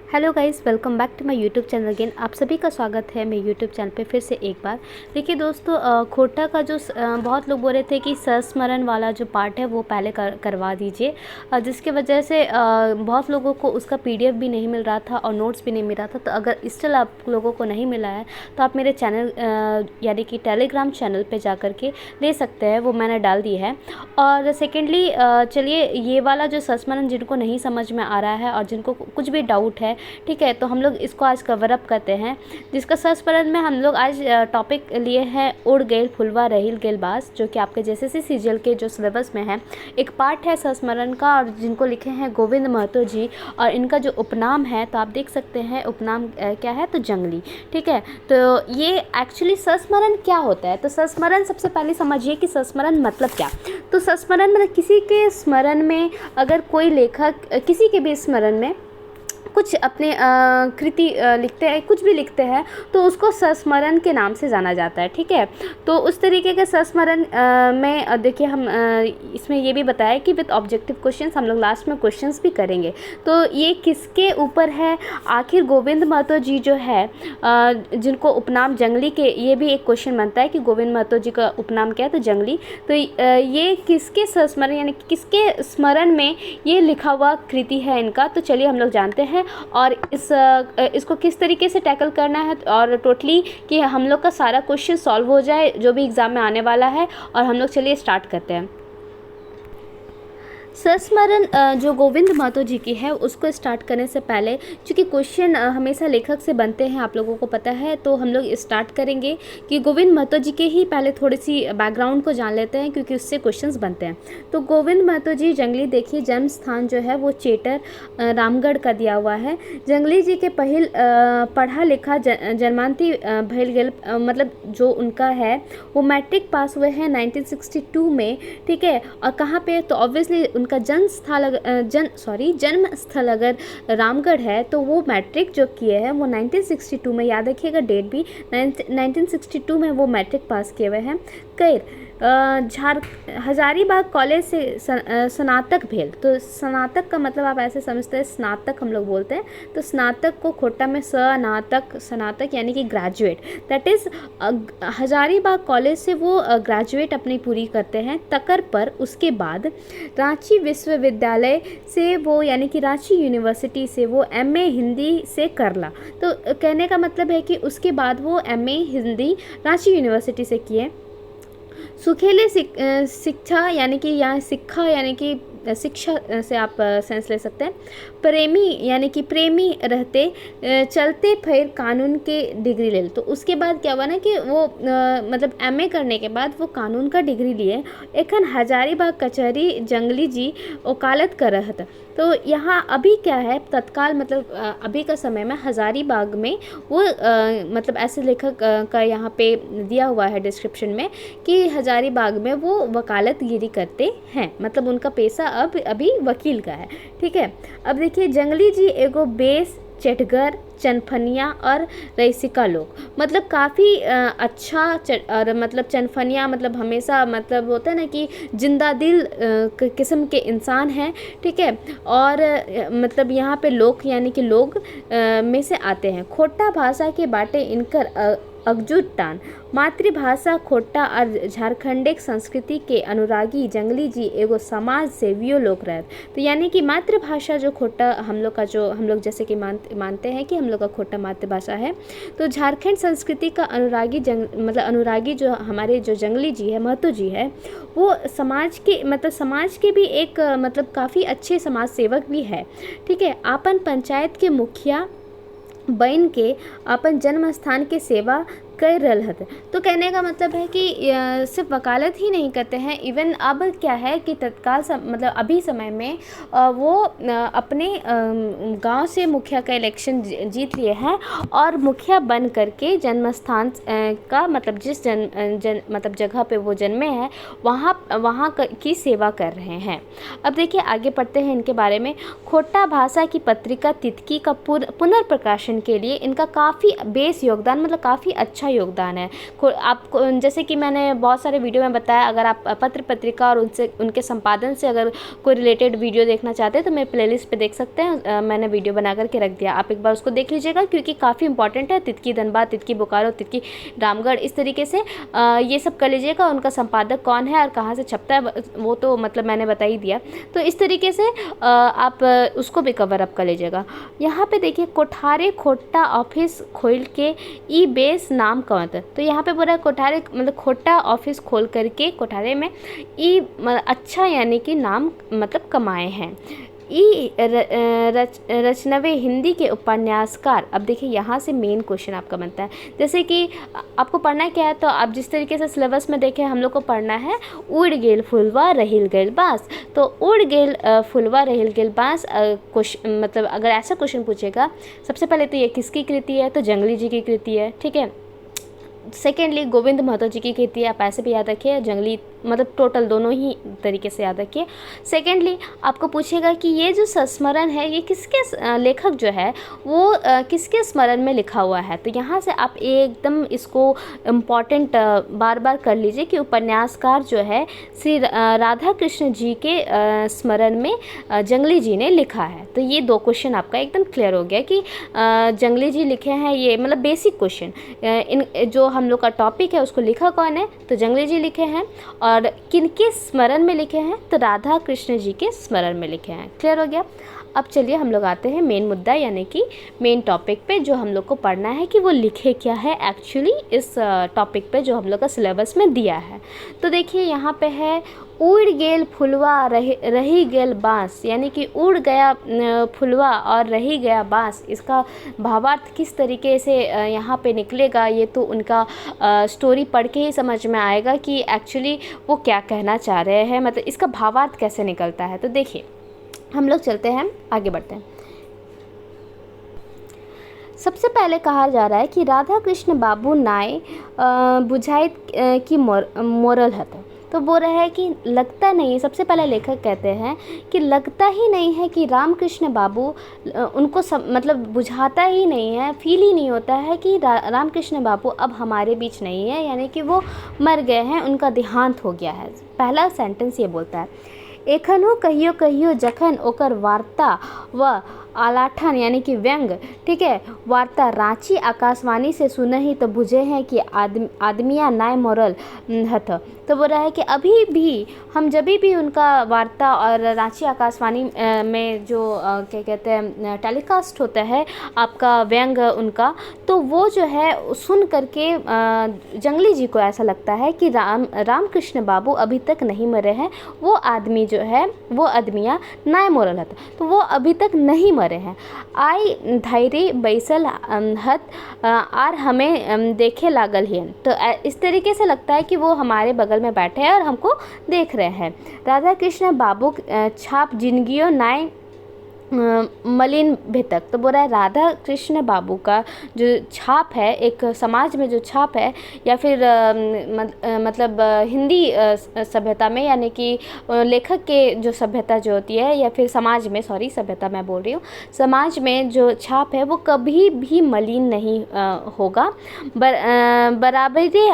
Hello guys, welcome back to my YouTube channel again. आप सभी का स्वागत है मेरे यूट्यूब चैनल पे फिर से एक बार। देखिए दोस्तों, खोटा का जो बहुत लोग बोल रहे थे कि संस्मरण वाला जो पार्ट है वो पहले करवा दीजिए, जिसकी वजह से बहुत लोगों को उसका पीडीएफ भी नहीं मिल रहा था और नोट्स भी नहीं मिल रहा था। तो अगर स्टिल आप लोगों को नहीं मिला है तो आप मेरे चैनल यानी कि टेलीग्राम चैनल पर जा कर के ले सकते हैं, वो मैंने डाल दी है। और सेकेंडली चलिए, ये वाला जो संस्मरण जिनको नहीं समझ में आ रहा है और जिनको कुछ भी डाउट है, ठीक है, तो हम लोग इसको आज कवर अप करते हैं। जिसका संस्मरण में हम लोग आज टॉपिक लिए हैं उड़ गइल फुलवा रहील गइल बास, जो कि आपके जैसे सीजीएल के जो सिलेबस में है एक पार्ट है संस्मरण का, और जिनको लिखे हैं गोविंद महतो जी, और इनका जो उपनाम है तो आप देख सकते हैं उपनाम क्या है, तो जंगली। ठीक है, तो ये एक्चुअली संस्मरण क्या होता है। तो संस्मरण सबसे पहले समझिए कि संस्मरण मतलब क्या। तो संस्मरण मतलब किसी के स्मरण में, अगर कोई लेखक किसी के भी स्मरण में कुछ अपने कृति लिखते हैं, कुछ भी लिखते हैं, तो उसको संस्मरण के नाम से जाना जाता है। ठीक है, तो उस तरीके के संस्मरण में देखिए हम इसमें ये भी बताया कि विद ऑब्जेक्टिव क्वेश्चंस, हम लोग लास्ट में क्वेश्चंस भी करेंगे। तो ये किसके ऊपर है, आखिर गोविंद महतो जी जो है जिनको उपनाम जंगली के, ये भी एक क्वेश्चन बनता है कि गोविंद महतो जी का उपनाम क्या है, तो जंगली। तो ये किसके संस्मरण यानी कि किसके स्मरण में ये लिखा हुआ कृति है इनका। तो चलिए हम लोग जानते हैं और इसको किस तरीके से टैकल करना है, और टोटली कि हम लोग का सारा क्वेश्चन सॉल्व हो जाए जो भी एग्ज़ाम में आने वाला है। और हम लोग चलिए स्टार्ट करते हैं। संस्मरण जो गोविंद महतो जी की है उसको स्टार्ट करने से पहले, क्योंकि क्वेश्चन हमेशा लेखक से बनते हैं, आप लोगों को पता है, तो हम लोग स्टार्ट करेंगे कि गोविंद महतो जी के ही पहले थोड़ी सी बैकग्राउंड को जान लेते हैं, क्योंकि उससे क्वेश्चंस बनते हैं। तो गोविंद महतो जी जंगली, देखिए जन्म स्थान जो है वो चेटर रामगढ़ का दिया हुआ है। जंगली जी के पहिल पढ़ा लिखा जन्मांति भैल गेल, मतलब जो उनका है वो मैट्रिक पास हुए हैं 1962 में। ठीक है, और कहाँ पे, तो ऑब्वियसली उनका जन्म स्थल अगर रामगढ़ है, तो वो मैट्रिक जो किए हैं वो 1962 में, याद रखिएगा डेट भी, 1962 में वो मैट्रिक पास किए हुए हैं। कैर हजारीबाग कॉलेज से स्नातक भेल। तो स्नातक का मतलब आप ऐसे समझते हैं, स्नातक हम लोग बोलते हैं, तो स्नातक को खोटा में स्नातक यानी कि graduate, that is Hazaribagh college से वो ग्रेजुएट अपनी पूरी करते हैं। तकर पर उसके बाद रांची विश्वविद्यालय से वो यानी कि रांची यूनिवर्सिटी से वो एमए हिंदी से करला। तो कहने का मतलब है कि उसके बाद वो एमए हिंदी रांची यूनिवर्सिटी से किए। सुखेले शिक्षा यानी कि यहाँ शिक्षा यानी कि शिक्षा से आप सेंस ले सकते हैं। प्रेमी यानी कि प्रेमी रहते चलते फिर कानून के डिग्री ले। तो उसके बाद क्या हुआ ना कि वो मतलब एमए करने के बाद वो कानून का डिग्री लिए। एखन हजारीबाग कचहरी जंगली जी वकालत कर रहा था। तो यहाँ अभी क्या है, तत्काल मतलब अभी का समय में हजारीबाग में वो मतलब ऐसे लेखक का यहाँ पे दिया हुआ है डिस्क्रिप्शन में कि हजारीबाग में वो वकालतगिरी करते हैं, मतलब उनका पेशा अब अभी वकील का है। ठीक है, अब देखिए जंगली जी एगो बेस चटगर चनफनिया और रईसिका लोग, मतलब काफ़ी अच्छा और मतलब चनफनिया मतलब हमेशा मतलब होता है ना कि जिंदा दिल किस्म के इंसान हैं। ठीक है, और मतलब यहाँ पे लोग यानी कि लोग में से आते हैं। खोटा भाषा के बाटे इनकर अगजुट टान, मातृभाषा खोटा और झारखंडिक संस्कृति के अनुरागी जंगली जी एगो समाज सेवियो लोग रहते। तो यानी कि मातृभाषा जो खोटा हम लोग जैसे कि मानते हैं कि हम लोग का खोटा मातृभाषा है, तो झारखंड संस्कृति का अनुरागी मतलब अनुरागी जो हमारे जो जंगली जी है, महतो जी है, वो समाज के भी एक मतलब काफ़ी अच्छे समाज सेवक भी है। ठीक है, आपन पंचायत के मुखिया बन के अपन जन्म स्थान के सेवा कर रहे हते। तो कहने का मतलब है कि सिर्फ वकालत ही नहीं करते हैं, इवन अब क्या है कि तत्काल मतलब अभी समय में वो अपने गांव से मुखिया का इलेक्शन जीत लिए हैं और मुखिया बन करके जन्म स्थान का मतलब जिस मतलब जगह पे वो जन्मे हैं वहाँ की सेवा कर रहे हैं। अब देखिए आगे पढ़ते हैं इनके बारे में। खोटा भाषा की पत्रिका तितकी का पुनर्प्रकाशन के लिए इनका काफ़ी बेस योगदान, मतलब काफ़ी अच्छा योगदान है। आपको जैसे कि मैंने बहुत सारे वीडियो में बताया, अगर आप पत्र पत्रिका और उनसे उनके संपादन से अगर कोई रिलेटेड वीडियो देखना चाहते हैं तो मेरे प्लेलिस्ट पे देख सकते हैं। मैंने वीडियो बना करके रख दिया, आप एक बार उसको देख लीजिएगा क्योंकि काफ़ी इंपॉर्टेंट है। तितकी धनबाद, तितकी बोकारो, तितकी रामगढ़, इस तरीके से ये सब कर लीजिएगा। उनका संपादक कौन है और कहाँ से छपता है वो तो मतलब मैंने बता ही दिया। तो इस तरीके से आप उसको भी कवर अप कर लीजिएगा। यहाँ पे देखिए, कोठारे खोट्टा ऑफिस खोल के ई बेस नाम कवत। तो यहाँ पे बोल रहा है कोठारे मतलब खोट्टा ऑफिस खोल करके कोठारे में ई अच्छा यानी कि नाम मतलब कमाए हैं। ई रचनवे हिंदी के उपन्यासकार। अब देखिए यहाँ से मेन क्वेश्चन आपका बनता है, जैसे कि आपको पढ़ना क्या है, तो आप जिस तरीके से सिलेबस में देखें हम लोग को पढ़ना है उड़ गेल फुलवा रहिल गेल बास। तो उड़ गेल फुलवा रहिल गेल बास क्वेश्चन मतलब अगर ऐसा क्वेश्चन पूछेगा, सबसे पहले तो ये किसकी कृति है, तो जंगली जी की कृति है, ठीक है। सेकेंडली गोविंद महतो जी की कृति है, आप ऐसे भी याद रखिए, जंगली मतलब टोटल दोनों ही तरीके से याद रखिए। सेकेंडली आपको पूछेगा कि ये जो संस्मरण है ये किसके लेखक जो है वो किसके स्मरण में लिखा हुआ है। तो यहाँ से आप एकदम इसको इम्पॉर्टेंट बार बार कर लीजिए कि उपन्यासकार जो है श्री राधा कृष्ण जी के स्मरण में जंगली जी ने लिखा है। तो ये दो क्वेश्चन आपका एकदम क्लियर हो गया कि जंगली जी लिखे हैं, ये मतलब बेसिक क्वेश्चन। इन जो हम लोग का टॉपिक है उसको लिखा कौन है, तो जंगली जी लिखे हैं। और किनके स्मरण में लिखे हैं, तो राधा कृष्ण जी के स्मरण में लिखे हैं। क्लियर हो गया। अब चलिए हम लोग आते हैं मेन मुद्दा यानी कि मेन टॉपिक पे, जो हम लोग को पढ़ना है कि वो लिखे क्या है एक्चुअली इस टॉपिक पे जो हम लोग का सिलेबस में दिया है। तो देखिए यहाँ पे है उड़ गेल फुलवा रही गेल बाँस, यानी कि उड़ गया फुलवा और रही गया बाँस। इसका भावार्थ किस तरीके से यहाँ पे निकलेगा ये तो उनका स्टोरी पढ़ के ही समझ में आएगा कि एक्चुअली वो क्या कहना चाह रहे हैं, मतलब इसका भावार्थ कैसे निकलता है। तो देखिए हम लोग चलते हैं आगे बढ़ते हैं। सबसे पहले कहा जा रहा है कि राधा कृष्ण बाबू नाय बुझाइत की मोरल हत। तो बोल रहा है कि लगता नहीं, सबसे पहले लेखक कहते हैं कि लगता ही नहीं है कि रामकृष्ण बाबू उनको मतलब बुझाता ही नहीं है, फील ही नहीं होता है कि रामकृष्ण बाबू अब हमारे बीच नहीं है, यानी कि वो मर गए हैं, उनका देहांत हो गया है। पहला सेंटेंस ये बोलता है, एखनो कहियो कहियो जखन ओकर वार्ता व आलाठन यानी कि व्यंग, ठीक है, वार्ता रांची आकाशवाणी से सुनही तो बुझे हैं कि आदमिया नाय मरल हथ। तो बोल रहा है कि अभी भी हम जब भी उनका वार्ता और रांची आकाशवाणी में जो क्या कहते हैं टेलीकास्ट होता है आपका व्यंग उनका, तो वो जो है सुन करके जंगली जी को ऐसा लगता है कि रामकृष्ण बाबू अभी तक नहीं मरे हैं, वो आदमी जो है वो आदमिया नाय मरल हथ, तो वो अभी तक नहीं मरे हैं। आई धैर्य बैसल हत आर हमें देखे लागल ही। तो इस तरीके से लगता है कि वो हमारे बगल में बैठे हैं और हमको देख रहे हैं। राधा कृष्ण बाबू छाप जिंदगियों नाय मलिन भेतक। तो बोल रहा है राधा कृष्ण बाबू का जो छाप है, एक समाज में जो छाप है, या फिर मतलब हिंदी सभ्यता में यानी कि लेखक के जो सभ्यता जो होती है, या फिर समाज में, सॉरी सभ्यता मैं बोल रही हूँ, समाज में जो छाप है वो कभी भी मलिन नहीं होगा। बराबरी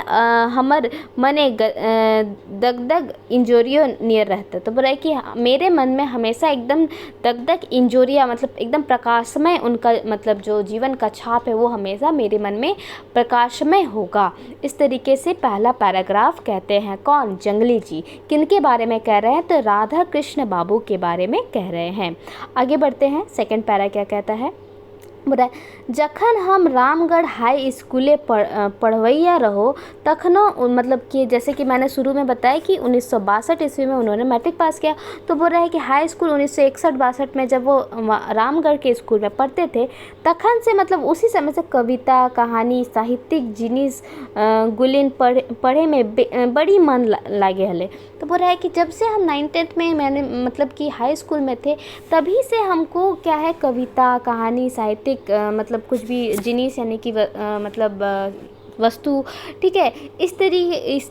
हमर मने दगदग इंजोरियो नियर रहता। तो बोल रहा है कि मेरे मन में हमेशा एकदम दगदग इंजोरिया मतलब एकदम प्रकाशमय, उनका मतलब जो जीवन का छाप है वो हमेशा मेरे मन में प्रकाशमय होगा। इस तरीके से पहला पैराग्राफ कहते हैं कौन, जंगली जी। किनके बारे में कह रहे हैं, तो राधा कृष्ण बाबू के बारे में कह रहे हैं। आगे बढ़ते हैं, सेकंड पैरा क्या कहता है, बोला जखन हम रामगढ़ हाई स्कूले पढ़वैया रहो तखनो, मतलब कि जैसे कि मैंने शुरू में बताया कि 1962 ईस्वी में उन्होंने मैट्रिक पास किया। तो बोल रहा है कि हाई स्कूल 1961-62 में जब वो रामगढ़ के स्कूल में पढ़ते थे, तखन से मतलब उसी समय से कविता, कहानी, साहित्यिक जिनिस गुलिन पढ़े में बड़ी मन लागे हले। तो बोल रहा है कि जब से हम 9th में मैंने मतलब कि हाई स्कूल में थे, तभी से हमको क्या है कविता, कहानी, साहित्यिक मतलब कुछ भी जिनिस यानी कि मतलब वस्तु, ठीक है, इस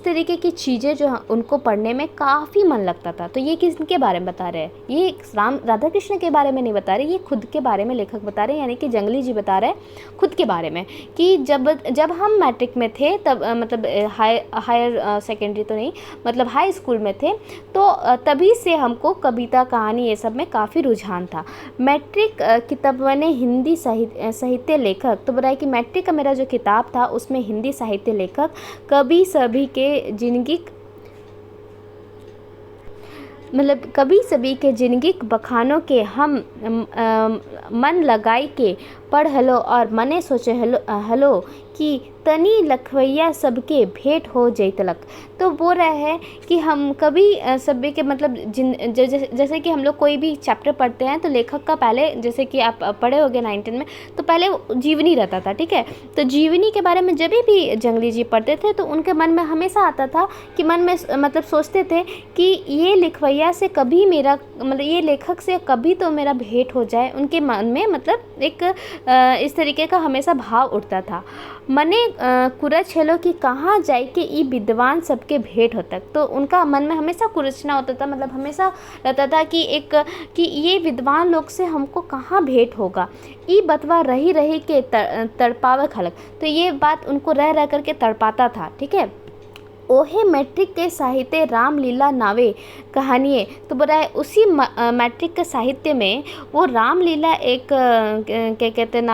तरीके की चीज़ें जो उनको पढ़ने में काफ़ी मन लगता था। तो ये किसके बारे में बता रहे हैं, ये राधा कृष्ण के बारे में नहीं बता रहे, ये खुद के बारे में लेखक बता रहे हैं, यानी कि जंगली जी बता रहे हैं खुद के बारे में कि जब हम मैट्रिक में थे तब मतलब हायर सेकेंडरी तो नहीं, मतलब हाई स्कूल में थे, तो तभी से हमको कविता कहानी ये सब में काफ़ी रुझान था। मैट्रिक किताब मैंने हिंदी साहित्य लेखक, तो बताया कि मैट्रिक का मेरा जो किताब था उसमें हिंदी साहित्य लेखक कभी सभी के जिंदगी बखानों के हम मन लगाई के पढ़ हलो और मने सोचे हलो कि तनी लखवैया सबके भेंट हो जैतलक। तो बोल रहा है कि हम कभी सभी के मतलब जैसे कि हम लोग कोई भी चैप्टर पढ़ते हैं तो लेखक का पहले, जैसे कि आप पढ़े होगे 9th में, तो पहले जीवनी रहता था, ठीक है। तो जीवनी के बारे में जब भी जंगली जी पढ़ते थे तो उनके मन में हमेशा आता था कि मन में मतलब सोचते थे कि ये लिखवैया से कभी मेरा मतलब ये लेखक से कभी तो मेरा भेंट हो जाए। उनके मन में मतलब एक इस तरीके का हमेशा भाव उठता था। मने कुरच हेलो कि कहाँ जाए कि ई विद्वान सबके भेंट होता। तो उनका मन में हमेशा कुरचना होता था, मतलब हमेशा रहता था कि ये विद्वान लोग से हमको कहाँ भेंट होगा। ई बतवा रही रही के तड़पावे खलक। तो ये बात उनको रह रह करके तड़पाता था, ठीक है। ओहे मैट्रिक के साहित्य रामलीला नावे कहानिए। तो बोला है उसी मैट्रिक के साहित्य में वो रामलीला एक क्या कहते हैं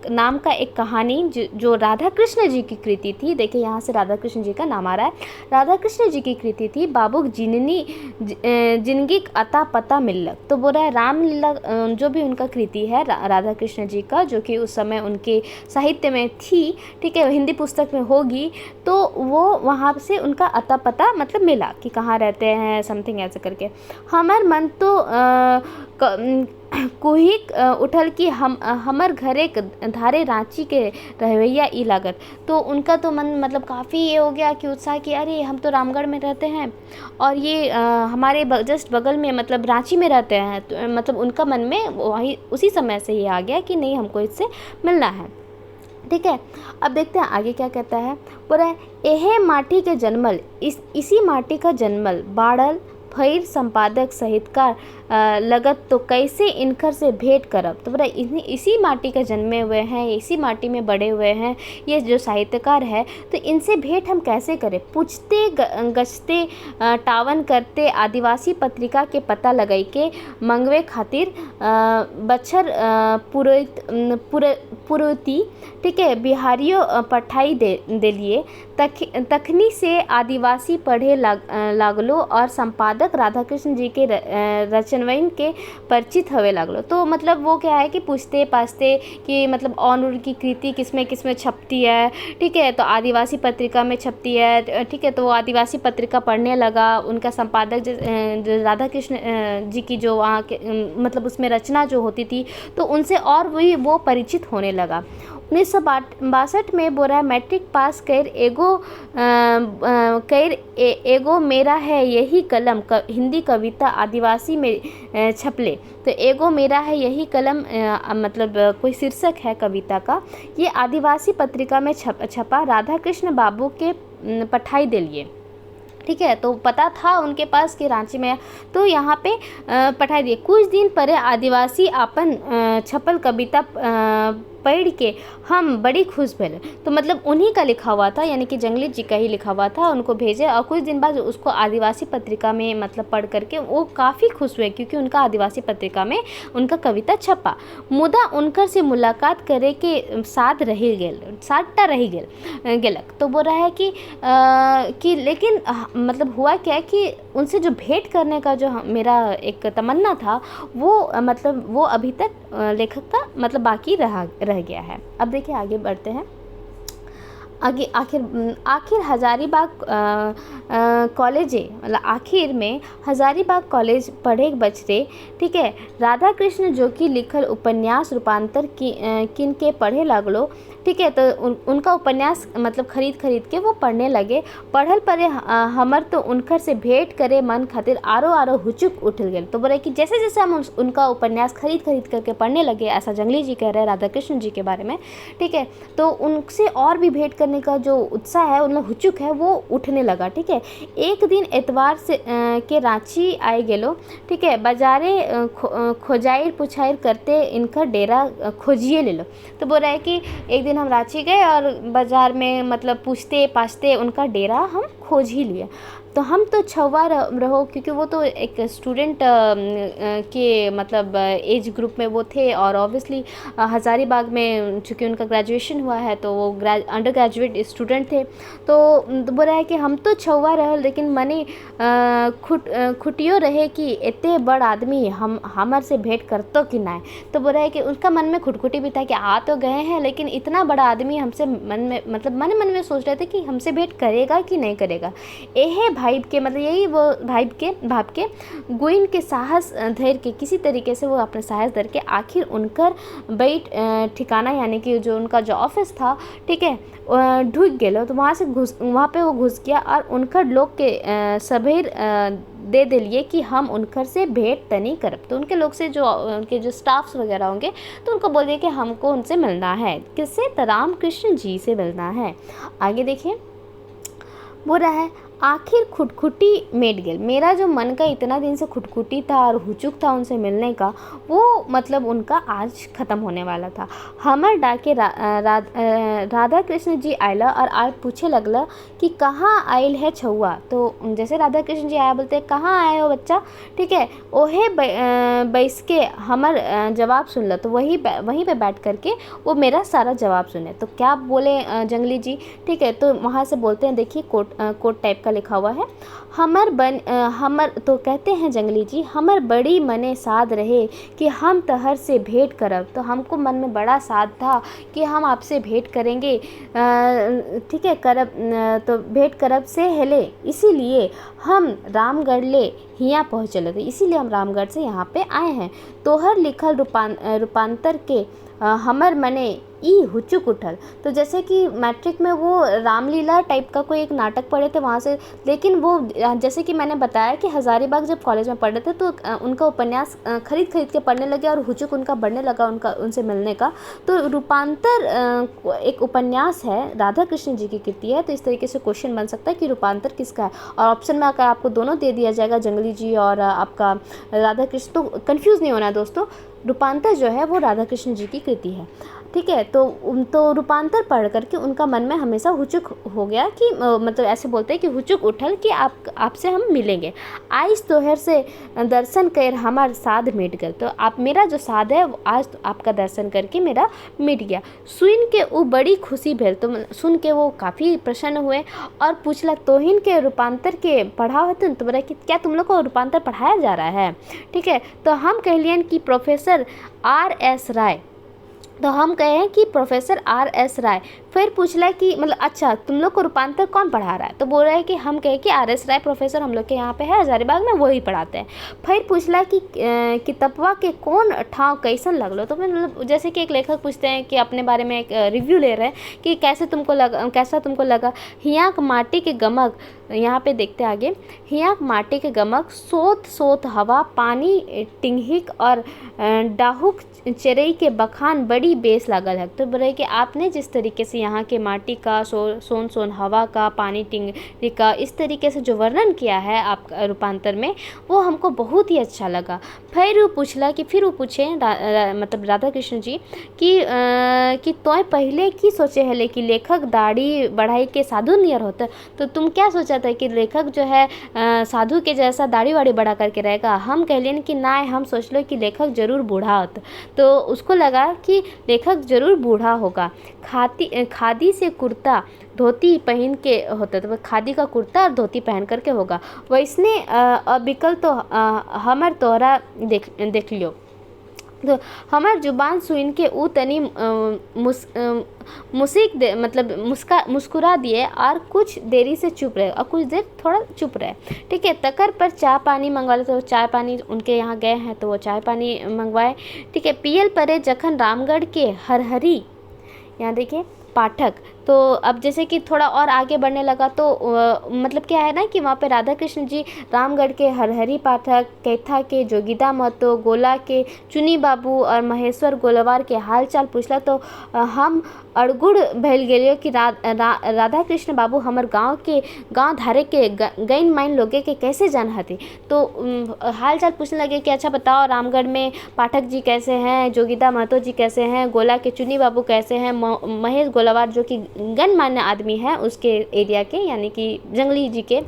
नाम का एक कहानी जो राधा कृष्ण जी की कृति थी। देखिए यहाँ से राधा कृष्ण जी का नाम आ रहा है। राधा कृष्ण जी की कृति थी बाबू जिंदगी अता पता मिलक। तो बोल रहा है रामलीला जो भी उनका कृति है राधा कृष्ण जी का, जो कि उस समय उनके साहित्य में थी, ठीक है, हिंदी पुस्तक में होगी, तो वो वहाँ से उनका अता पता मतलब मिला कि कहाँ रहते हैं, समथिंग ऐसे करके। हमार मन तो कुहिक उठल कि हमर घरे धारे रांची के रहवैया ई लागत। तो उनका तो मन मतलब काफ़ी ये हो गया कि उत्साह कि अरे हम तो रामगढ़ में रहते हैं और ये हमारे जस्ट बगल में मतलब रांची में रहते हैं। तो मतलब उनका मन में वही उसी समय से ये आ गया कि नहीं, हमको इससे मिलना है, ठीक है। अब देखते हैं आगे क्या कहता है। बोला है एहे माटी के जन्मल, इसी माटी का जन्मल बाड़ल फैर संपादक साहित्यकार लगत, तो कैसे इनकर से भेंट करब। तो बोला इसी माटी का जन्मे हुए हैं, इसी माटी में बड़े हुए हैं ये जो साहित्यकार है, तो इनसे भेंट हम कैसे करें। पूछते गछते टावन करते आदिवासी पत्रिका के पता लगाई के मंगवे खातिर बच्छर पुरोती, ठीक है, बिहारियों पठाई दे लिए। तखनी से आदिवासी पढ़े लागलो और संपादक राधा कृष्ण जी के रचनवन के परिचित हवे लागलो। तो मतलब वो क्या है कि पूछते पाछते कि मतलब और उनकी कृति किसमें छपती है, ठीक है, तो आदिवासी पत्रिका में छपती है, ठीक है। तो वो आदिवासी पत्रिका पढ़ने लगा, उनका संपादक जो राधा कृष्ण जी की जो वहाँ के मतलब उसमें रचना जो होती थी, तो उनसे और वही वो परिचित होने लगा। 1962 में बोरा मैट्रिक पास कर एगो मेरा है यही कलम हिंदी कविता आदिवासी में छपले। तो एगो मेरा है यही कलम मतलब कोई शीर्षक है कविता का, ये आदिवासी पत्रिका में छपा राधा कृष्ण बाबू के पठाई दे लिए, ठीक है। तो पता था उनके पास कि रांची में, तो यहाँ पे पठाई दिए। कुछ दिन परे आदिवासी अपन छपल कविता पढ़ के हम बड़ी खुश भले। तो मतलब उन्हीं का लिखा हुआ था, यानी कि जंगली जी का ही लिखा हुआ था, उनको भेजे और कुछ दिन बाद उसको आदिवासी पत्रिका में मतलब पढ़ करके वो काफ़ी खुश हुए क्योंकि उनका आदिवासी पत्रिका में उनका कविता छपा। मुदा उनकर से मुलाकात करे के साथ रही गेलक। तो बोल रहा है कि लेकिन मतलब हुआ क्या कि उनसे जो भेंट करने का जो मेरा एक तमन्ना था वो मतलब वो अभी तक लेखक का मतलब बाकी रह गया है। अब देखिए आगे बढ़ते हैं। आगे आखिर हजारीबाग कॉलेज मतलब आखिर में हजारीबाग कॉलेज पढ़े बचते, ठीक है। राधा कृष्ण जो कि लिखल उपन्यास रूपांतर किन के पढ़े लागलो, ठीक है। तो उनका उपन्यास मतलब खरीद के वो पढ़ने लगे। पढ़ल परे हमर तो उनकर से भेंट करे मन खातिर आरो हुचुक उठल गए। तो बोले कि जैसे जैसे हम उनका उपन्यास खरीद करके पढ़ने लगे, ऐसा जंगली जी कह रहे हैं राधा कृष्ण जी के बारे में, ठीक है। तो उनसे और भी भेंट करने करने का जो उत्साह है, उनमें हुचुक है, वो उठने लगा। ठीक है, एक दिन एतवार से के रांची आए गेलो। ठीक है, बाजारे खोजाइर पुछाइर करते इनका डेरा खोजिए ले लो। तो बोल रहा है कि एक दिन हम रांची गए और बाज़ार में मतलब पूछते पाछते उनका डेरा हम खोज ही लिए। तो हम तो छुआ रहो, क्योंकि वो तो एक स्टूडेंट के मतलब एज ग्रुप में वो थे, और ऑब्वियसली हज़ारीबाग में चूँकि उनका ग्रेजुएशन हुआ है तो वो अंडर ग्रेजुएट स्टूडेंट थे। तो बोल रहा है कि हम तो छुआ रहे, लेकिन मने खुटियो रहे कि इतने बड़ आदमी हमार से भेंट करतो कि ना। तो बोल रहा है कि उनका मन में खुटखुटी भी था कि आ तो गए हैं, लेकिन इतना बड़ा आदमी हमसे मन में सोच रहे थे कि हमसे भेंट करेगा कि नहीं करेगा। यह भाई के मतलब यही वो भाप के गुइन के साहस धैर्य के किसी तरीके से वो अपने साहस धर के आखिर उनकर बैठ ठिकाना यानी कि जो उनका जो ऑफिस था, ठीक है, ढुक गए। तो वहाँ पे वो घुस गया और उनकर लोग के सबेर दे दिलिए कि हम उनकर से भेंट तनी करब। तो उनके लोग से जो उनके जो स्टाफ्स वगैरह होंगे तो उनको बोलिए कि हमको उनसे मिलना है। किससे? तो रामकृष्ण जी से मिलना है। आगे देखिए, बोल रहा है आखिर खुटखुटी मेट गेल। मेरा जो मन का इतना दिन से खुटखुटी था और हुचुक था उनसे मिलने का, वो मतलब उनका आज ख़त्म होने वाला था। हमर डाके राधा कृष्ण जी आयला और आज पूछे लगला कि कहाँ आयल है छुआ। तो जैसे राधा कृष्ण जी आया बोलते कहाँ आए हो बच्चा, ठीक है, ओहे बैस के हमर जवाब सुन लो। तो वहीं पे बैठ करके वो मेरा सारा जवाब सुने। तो क्या बोले जंगली जी, ठीक है, तो वहाँ से बोलते हैं, देखिए कोट टाइप का लिखा हुआ है, हमर तो कहते हैं जंगली जी, हमर बड़ी मने साध रहे कि हम तहर से भेंट करब। तो हमको मन में बड़ा साध था कि हम आपसे भेंट करेंगे, ठीक है, करब, तो भेंट करब से हेले, इसीलिए हम रामगढ़ ले हियाँ पहुँचल थे, इसीलिए हम रामगढ़ से यहाँ पे आए हैं। तोहर लिखल रूपांतर के हमर मने ई हुचुक उठल। तो जैसे कि मैट्रिक में वो रामलीला टाइप का कोई एक नाटक पढ़े थे वहाँ से, लेकिन वो जैसे कि मैंने बताया कि हज़ारीबाग जब कॉलेज में पढ़े थे तो उनका उपन्यास खरीद के पढ़ने लगे और हुचुक उनका बढ़ने लगा उनसे मिलने का। तो रूपांतर एक उपन्यास है, राधा कृष्ण जी की कृति है। तो इस तरीके से क्वेश्चन बन सकता है कि रूपांतर किसका है, और ऑप्शन में अगर आपको दोनों दे दिया जाएगा, जंगली जी और आपका राधा कृष्ण, तो कन्फ्यूज़ नहीं होना है दोस्तों। रूपांतर जो है वो राधा कृष्ण जी की कृति है, ठीक है। तो रूपांतर पढ़ करके उनका मन में हमेशा हुचुक हो गया कि मतलब ऐसे बोलते हैं कि हुचुक उठल कि आपसे हम मिलेंगे। आइस तोहर से दर्शन कर हमार साध मिट गए। तो आप मेरा जो साध है आज तो आपका दर्शन करके मेरा मिट गया। सुन के वो बड़ी खुशी भेल। तो सुन के वो काफ़ी प्रसन्न हुए और पूछला तोहिन के रूपांतर के पढ़ाओ है। तो बोला कि क्या तुम लोग को रूपांतर पढ़ाया जा रहा है, ठीक है। तो हम कहलियन कि प्रोफेसर R.S. राय। तो हम कहे हैं कि प्रोफेसर R.S. राय। फिर पूछला कि मतलब अच्छा तुम लोग को रूपांतर कौन पढ़ा रहा है। तो बोल रहा है कि हम कहे कि R.S. राय प्रोफेसर हम लोग के यहाँ पे है हज़ारीबाग में, वही पढ़ाते हैं। फिर पूछला कि किताबवा के कौन ठाव कैसन लगलो। तो मतलब जैसे कि एक लेखक पूछते हैं कि अपने बारे में एक रिव्यू ले रहे हैं कि कैसा तुमको लगा। हियाँ माटी के गमक, यहाँ पे देखते आगे, हियाँ माटी के गमक, सोत हवा, पानी टिंहिक और डाहुक चरई के बखान बड़ी बेस लागल है। तो बोले कि आपने जिस तरीके से यहाँ के माटी का सोन हवा का, पानी टिंगी का, इस तरीके से जो वर्णन किया है आप रूपांतर में, वो हमको बहुत ही अच्छा लगा। फिर वो पूछे मतलब राधा कृष्ण जी कि तोय पहले की सोचे है कि लेखक दाढ़ी बढ़ाई के साधु नियर होता। तो तुम क्या सोचा था कि लेखक जो है साधु के जैसा दाढ़ी वाड़ी बढ़ा करके रहेगा। हम कहलियन कि ना, हम सोच लो कि लेखक जरूर बूढ़ा होता। तो उसको लगा कि लेखक जरूर बूढ़ा होगा। खादी से कुर्ता धोती पहन के होता, तो खादी का कुर्ता और धोती पहन करके होगा। वैसने अबिकल तो हमर तोहरा देख लियो। तो हमार जुबान सुन के ऊ तनी मुस्कुरा दिए और कुछ देरी से चुप रहे और कुछ देर थोड़ा चुप रहे, ठीक है। तकर पर चाय पानी मंगवा ले। तो चाय पानी उनके यहाँ गए हैं तो वो चाय पानी मंगवाए, ठीक है। पियल परे जखन रामगढ़ के हरहरी, यहाँ देखिए पाठक तो अब जैसे कि थोड़ा और आगे बढ़ने लगा तो मतलब क्या है ना कि वहाँ पे राधा कृष्ण जी रामगढ़ के हरहरी पाठक, कैथा के जोगिदा महतो, गोला के चुनी बाबू और महेश्वर गोलवार के हाल चाल पूछला तो हम अड़गुड़ भैल गेलियो कि राधा कृष्ण बाबू हमर गांव धारे के गैन माइन लोगे के कैसे जान हती। तो हाल चाल पूछने लगे कि अच्छा बताओ रामगढ़ में पाठक जी कैसे हैं, जोगिदा महतो जी कैसे हैं, गोला के चुनी बाबू कैसे हैं, महेश गोलावार जो कि गणमान्य आदमी है उसके एरिया के यानी कि जंगली जी के,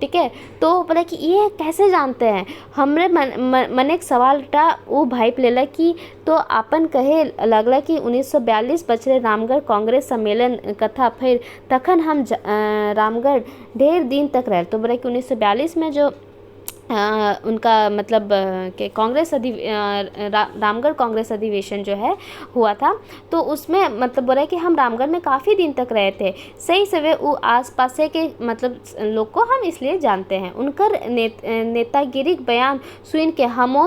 ठीक है। तो बोला कि ये कैसे जानते हैं। हमरे मन एक सवाल टा वो भाई लेला कि तो आपन कहे लगला कि 1942 बछरे रामगढ़ कांग्रेस सम्मेलन कथा फिर तखन हम रामगढ़ ढेर दिन तक रहे। तो बोला कि 1942 में जो उनका मतलब कि कांग्रेस रामगढ़ कांग्रेस अधिवेशन जो है हुआ था तो उसमें मतलब बोला कि हम रामगढ़ में काफ़ी दिन तक रहे थे। सही सवे वो आस पास के मतलब लोग को हम इसलिए जानते हैं। उनकर नेतागिरी बयान सुन के हमो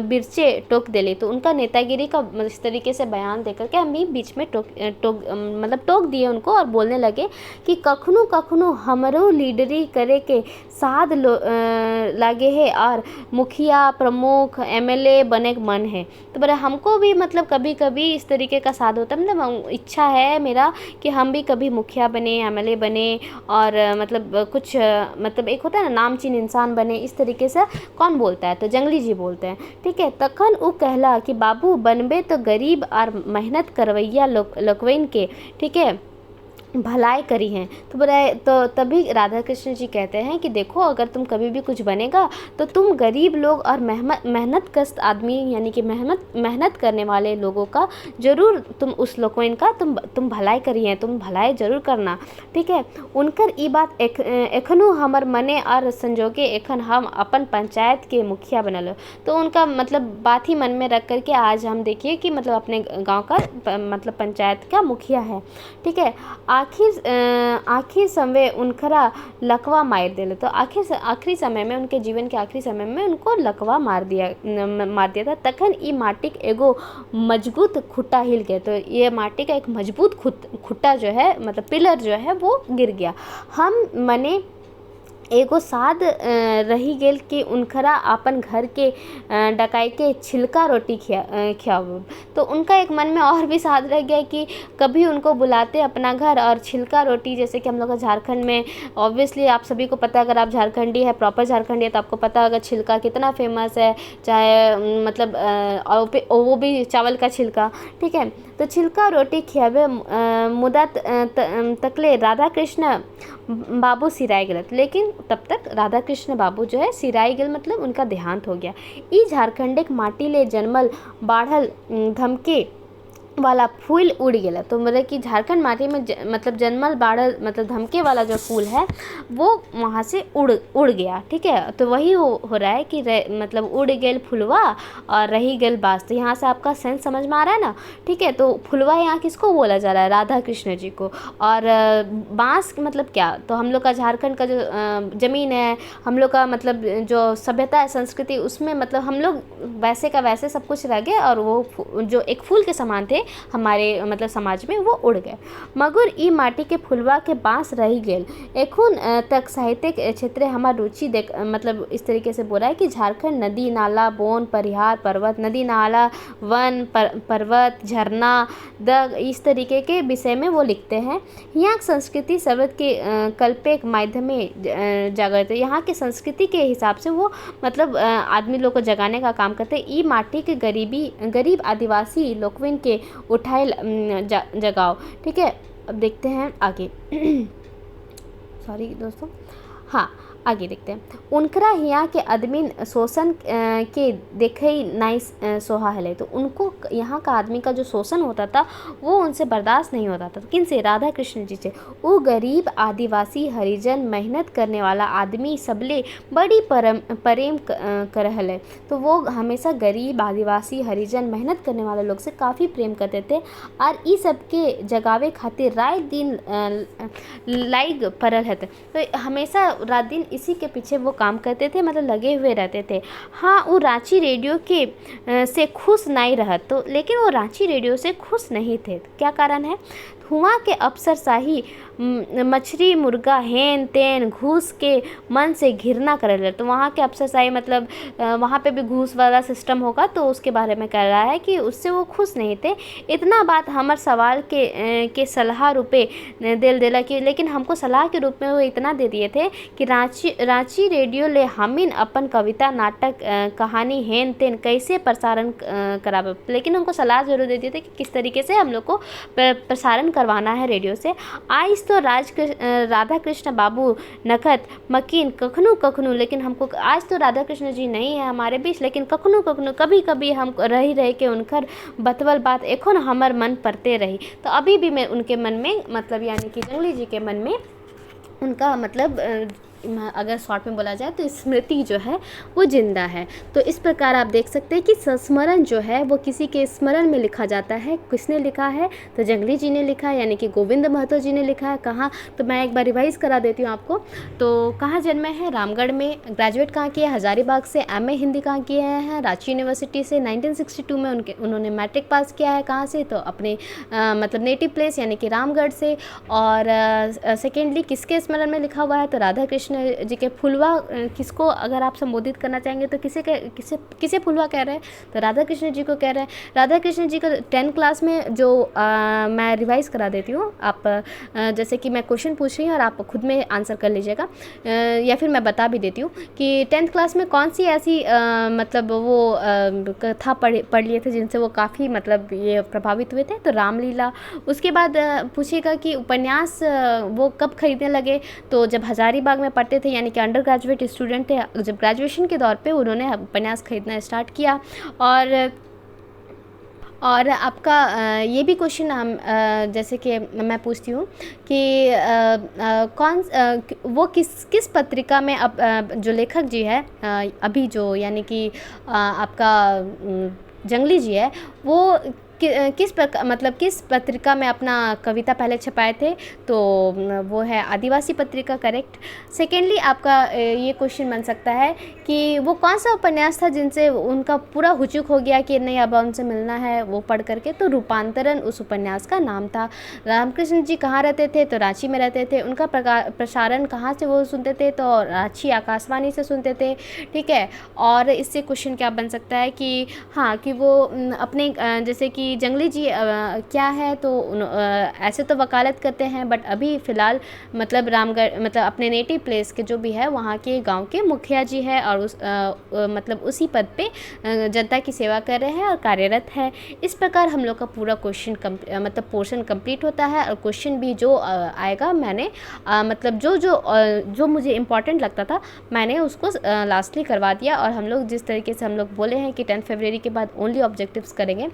बिरचे टोक दिले। तो उनका नेतागिरी का इस तरीके से बयान देकर के हम भी बीच में टोक दिए उनको और बोलने लगे कि कखनो कखनो हमरो लीडरी करे के साध लागे है और मुखिया प्रमुख एमएलए बने के मन है। तो बोले हमको भी मतलब कभी कभी इस तरीके का साध होता है, मतलब इच्छा है मेरा कि हम भी कभी मुखिया बने, एमएलए बने और मतलब कुछ मतलब एक होता है ना नामचीन इंसान बने। इस तरीके से कौन बोलता है, तो जंगली जी बोलते हैं, ठीक है। तखन वो कहला कि बाबू बनबे तो गरीब और मेहनत करवैया लोकवैन के, ठीक है, भलाई करी हैं। तो बोला तो तभी राधा कृष्ण जी कहते हैं कि देखो अगर तुम कभी भी कुछ बनेगा तो तुम गरीब लोग और मेहनत कश आदमी यानी कि मेहनत करने वाले लोगों का जरूर तुम उस लोगों इनका तुम भलाई करी हैं, तुम भलाई जरूर करना, ठीक है। उनकर ई बात एखनो हमर मने और संजोगे एखन हम अपन पंचायत के मुखिया बनल। तो उनका मतलब बात ही मन में रख करके आज हम देखिए कि मतलब अपने गाँव का मतलब पंचायत का मुखिया है, ठीक है। आखिर समय उनकरा लकवा मार दिया। तो आखिरी समय में उनके जीवन के आखिरी समय में उनको लकवा मार दिया था। तखन ई माटी के एगो मजबूत खुट्टा हिल गया। तो ये माटी का एक मजबूत खुट्टा जो है मतलब पिलर जो है वो गिर गया। हम मने एगो साध रही गेल कि उनकरा अपन घर के डकाई के छिलका रोटी खियाओ। तो उनका एक मन में और भी साध रह गया कि कभी उनको बुलाते अपना घर और छिलका रोटी, जैसे कि हम लोग झारखंड में ऑब्वियसली आप सभी को पता है, अगर आप झारखंडी है प्रॉपर झारखंडी है तो आपको पता होगा छिलका कितना फेमस है, चाहे मतलब वो भी चावल का छिलका, ठीक है। तो छिलका रोटी खियावे मुदा तकले राधा कृष्ण बाबू सिराय गए। लेकिन तब तक राधा कृष्ण बाबू जो है सिराय गए मतलब उनका देहांत हो गया। ई झारखंडिक माटी ले जन्मल बाढ़ल धमके वाला फूल उड़ गया। तो मतलब कि झारखंड माटी में मतलब जन्मल बाढ़ल मतलब धमके वाला जो फूल है वो वहाँ से उड़ गया, ठीक है। तो वही हो रहा है कि मतलब उड़ गेल फुलवा और रही गेल बास। तो यहाँ से आपका सेंस समझ में आ रहा है ना, ठीक है। तो फुलवा यहाँ किसको बोला जा रहा है, राधा कृष्ण जी को। और बांस मतलब क्या, तो हम लोग का झारखंड का जो ज़मीन है, हम लोग का मतलब जो सभ्यता है संस्कृति उसमें मतलब हम लोग वैसे का वैसे सब कुछ रह गए और वो जो एक फूल के समान थे हमारे मतलब समाज में वो उड़ गए। मगर ई माटी के फुलवा के बांस रही गेल। एखुन तक साहित्यिक क्षेत्र हमार रुचि देख मतलब इस तरीके से बोला है कि झारखंड नदी नाला बोन परिहार पर्वत, नदी नाला वन पर्वत झरना दग इस तरीके के विषय में वो लिखते हैं। यहाँ संस्कृति शब्द के कल्पे के माध्यम जागृत है। यहाँ की संस्कृति के हिसाब से वो मतलब आदमी लोग को जगाने का काम करते हैं। ई माटी के गरीब आदिवासी लोकविन के उठाए जगाओ, ठीक है। अब देखते हैं आगे सॉरी दोस्तों, हाँ आगे देखते हैं। उनकरा यहाँ के आदमी शोषण के देखे नहीं सोहा है। तो उनको यहाँ का आदमी का जो शोषण होता था वो उनसे बर्दाश्त नहीं होता था। किन से, राधा कृष्ण जी से। वो गरीब आदिवासी हरिजन मेहनत करने वाला आदमी सबले बड़ी प्रेम करहल है। तो वो हमेशा गरीब आदिवासी हरिजन मेहनत करने वाले लोग से काफ़ी प्रेम करते थे और इस सब के जगावे खातिर रात दिन लाइग पड़ल है। तो हमेशा रात दिन इसी के पीछे वो काम करते थे, मतलब लगे हुए रहते थे। हाँ वो रांची रेडियो के से खुश नहीं रहा। तो लेकिन वो रांची रेडियो से खुश नहीं थे। क्या कारण है, हुआ के अफसरशाही मछली मुर्गा हेन तेन घूस के मन से घृणा करे। तो वहाँ के अफसरशाही मतलब वहाँ पे भी घूस वाला सिस्टम होगा, तो उसके बारे में कह रहा है कि उससे वो खुश नहीं थे। इतना बात हमार सवाल के सलाह रुपए दिल दिला कि, लेकिन हमको सलाह के रूप में वो इतना दे दिए थे कि रांची रेडियो ले हमीन अपन कविता नाटक कहानी हेन तेन कैसे प्रसारण करावे। लेकिन हमको सलाह जरूर दे दिए थे कि किस तरीके से हम लोग को प्रसारण करवाना है रेडियो से। आज तो राधा कृष्ण बाबू नखत मकीन कखनू कखनू, लेकिन हमको आज तो राधा कृष्ण जी नहीं है हमारे बीच, लेकिन कखनू कखनू कभी कभी हम रह के उनकर बतवल बात एखन हमर मन पड़ते रही। तो अभी भी मैं उनके मन में मतलब यानी कि जंगली जी के मन में उनका मतलब अगर शॉर्ट में बोला जाए तो स्मृति जो है वो जिंदा है। तो इस प्रकार आप देख सकते हैं कि संस्मरण जो है वो किसी के स्मरण में लिखा जाता है। किसने लिखा है? तो जंगली जी ने लिखा है, यानी कि गोविंद महतो जी ने लिखा है। कहाँ? तो मैं एक बार रिवाइज़ करा देती हूँ आपको। तो कहाँ जन्मे हैं? रामगढ़ में। ग्रेजुएट कहाँ किया? हजारीबाग से। MA हिंदी कहाँ किए हैं? रांची यूनिवर्सिटी से। 1962 में उन्होंने मैट्रिक पास किया है। कहाँ से? तो अपने मतलब नेटिव प्लेस यानी कि रामगढ़ से। और सेकेंडली किसके स्मरण में लिखा हुआ है? तो राधा कृष्ण जी के। फुलवा किसको अगर आप संबोधित करना चाहेंगे तो किसे फुलवा कह रहे हैं? तो राधा कृष्ण जी को कह रहे हैं। राधा कृष्ण जी को 10th क्लास में जो मैं रिवाइज़ करा देती हूँ, आप जैसे कि मैं क्वेश्चन पूछ रही हूँ और आप खुद में आंसर कर लीजिएगा, या फिर मैं बता भी देती हूँ कि 10th क्लास में कौन सी ऐसी मतलब वो कथा पढ़ लिए थे जिनसे वो काफ़ी मतलब ये प्रभावित हुए थे? तो रामलीला। उसके बाद पूछिएगा कि उपन्यास वो कब खरीदने लगे? तो जब हजारीबाग में पढ़ते थे, यानी कि अंडर ग्रेजुएट स्टूडेंट थे, जब ग्रेजुएशन के दौर पे उन्होंने उपन्यास खरीदना स्टार्ट किया। और आपका ये भी क्वेश्चन हम जैसे कि मैं पूछती हूँ कि वो किस पत्रिका में अब जो लेखक जी है अभी जो यानी कि आपका जंगली जी है, वो किस पत्रिका में अपना कविता पहले छपाए थे? तो वो है आदिवासी पत्रिका, करेक्ट। सेकेंडली आपका ये क्वेश्चन बन सकता है कि वो कौन सा उपन्यास था जिनसे उनका पूरा हुचुक हो गया कि नहीं अब उनसे मिलना है वो पढ़ करके? तो रूपांतरण उस उपन्यास का नाम था। रामकृष्ण जी कहाँ रहते थे? तो रांची में रहते थे। उनका प्रसारण कहाँ से वो सुनते थे? तो रांची आकाशवाणी से सुनते थे, ठीक है। और इससे क्वेश्चन क्या बन सकता है कि हाँ कि वो अपने जैसे कि जंगली जी क्या है तो ऐसे तो वकालत करते हैं, बट अभी फ़िलहाल मतलब रामगढ़ मतलब अपने नेटिव प्लेस के जो भी है वहाँ के गांव के मुखिया जी है और मतलब उसी पद पे जनता की सेवा कर रहे हैं और कार्यरत है। इस प्रकार हम लोग का पूरा क्वेश्चन मतलब पोर्शन कंप्लीट होता है। और क्वेश्चन भी जो आएगा मैंने मतलब जो मुझे इम्पॉर्टेंट लगता था मैंने उसको लास्टली करवा दिया। और हम लोग जिस तरीके से हम लोग बोले हैं कि 10 फरवरी के बाद ओनली ऑब्जेक्टिव्स करेंगे,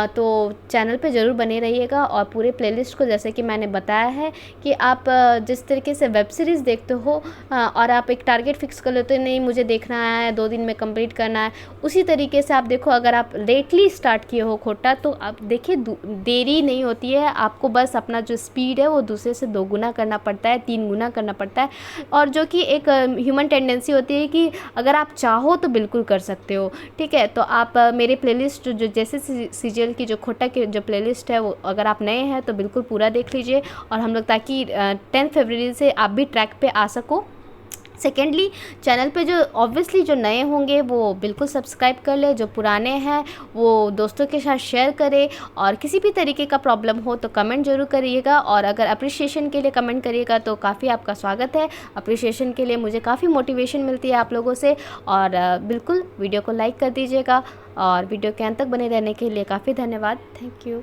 तो चैनल पे ज़रूर बने रहिएगा। और पूरे प्लेलिस्ट को जैसे कि मैंने बताया है कि आप जिस तरीके से वेब सीरीज़ देखते हो और आप एक टारगेट फिक्स कर लेते हो, नहीं मुझे देखना है 2 दिन में कंप्लीट करना है, उसी तरीके से आप देखो। अगर आप लेटली स्टार्ट किए हो खोटा तो आप देखिए देरी नहीं होती है, आपको बस अपना जो स्पीड है वो दूसरे से 2 गुना करना पड़ता है, 3 गुना करना पड़ता है। और जो कि एक ह्यूमन टेंडेंसी होती है कि अगर आप चाहो तो बिल्कुल कर सकते हो, ठीक है। तो आप मेरे प्लेलिस्ट जो जैसे सीरियल की जो खोटा की जो प्लेलिस्ट है वो अगर आप नए हैं तो बिल्कुल पूरा देख लीजिए। और हम लोग ताकि 10 फरवरी से आप भी ट्रैक पे आ सको। सेकेंडली चैनल पे जो ऑब्वियसली जो नए होंगे वो बिल्कुल सब्सक्राइब कर ले, जो पुराने हैं वो दोस्तों के साथ शेयर करें। और किसी भी तरीके का प्रॉब्लम हो तो कमेंट ज़रूर करिएगा। और अगर अप्रिशिएशन के लिए कमेंट करिएगा तो काफ़ी आपका स्वागत है। अप्रिशिएशन के लिए मुझे काफ़ी मोटिवेशन मिलती है आप लोगों से। और बिल्कुल वीडियो को लाइक कर दीजिएगा और वीडियो के अंत तक बने रहने के लिए काफ़ी धन्यवाद। Thank you.